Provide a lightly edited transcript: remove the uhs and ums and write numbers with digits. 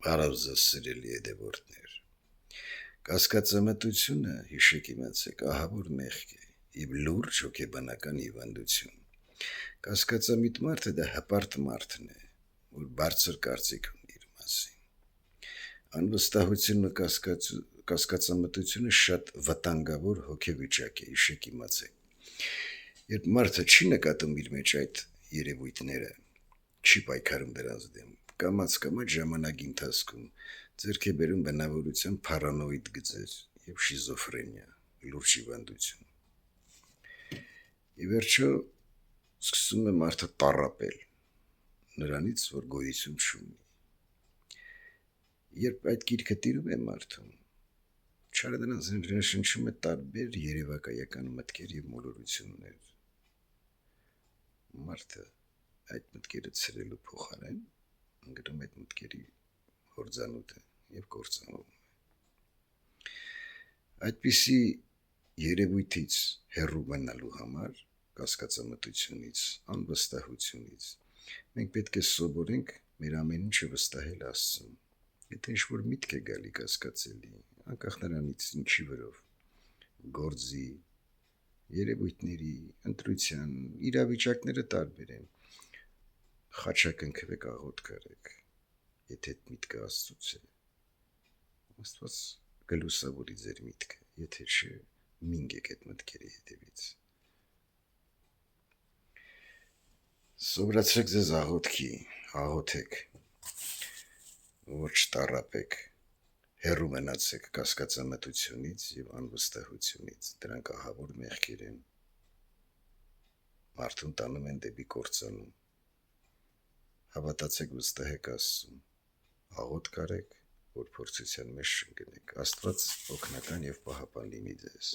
Բարև ձեզ սիրելի հետևորդներ, կասկածամտությունը, հիշեք իմացեք, ահավոր մեղք է և լուրջ հոգեբանական հիվանդություն, կասկածամիտ մարդը դա հպարտ մարդն է, որ բարձր կարծիք ունի իր մասին, անվստահությունն ու կասկածամտությունը շատ վտանգավոր հոգեվիճակ է, հիշեք իմացեք, երբ մարդը չի նկատում իր մեջ այդ երևույթները, չի պայքարում դրանց դեմ, կամաց ժամանակի ընթացքում ձեռք է բերում բնավորության փարանոիդ գծեր և շիզոֆրենիա, լուրջ հիվանդություն։ Ի վերջո սկսում է մարդը տառապել նրանից, որ գոյություն չունի։ Երբ այդ գիրքը տիրում է մարդում, չարը նրանց ներշնչում է տարբեր երևակայական մտքեր և մոլորություններ։ Մարդը այդ մտքերը ցրելու փոխարեն ընկնում այդ մտքերի հորձանուտը և կործանում է։ Այդպիսի երևույթից հեռու մնալու համար, կասկածամտությունից, անվստահությունից, մենք պետք է սովորենք մեր ամեն ինչը վստահել Աստծուն։ Եթե ինչ-որ միտք է գալի կասկածելի, անկախ նրանից ինչի վրով, գործի, երևույթների, ընտրության, իրավիճակները տարբեր են, խաչակնքվեք, աղոթք արեք, եթե այդ միտքը Աստծուց է, Աստված կլուսավորի ձեր միտքը, եթե չէ, մի ընկեք այդ մտքերի հետևից։ Սովորացրեք ձեզ աղոթքի, աղոթեք, որ չտառապեք, հեռու մնացեք կասկածամտությունից և անվստահությունից, դրանք ահավոր մեղքեր են, մարդուն տանում են դեպի կործանում, հավատացեք, վստահեք Աստծուն, աղոթք արեք, որ փորձության մեջ չընկնեք, Աստված օգնական և պահապան լինի ձեզ։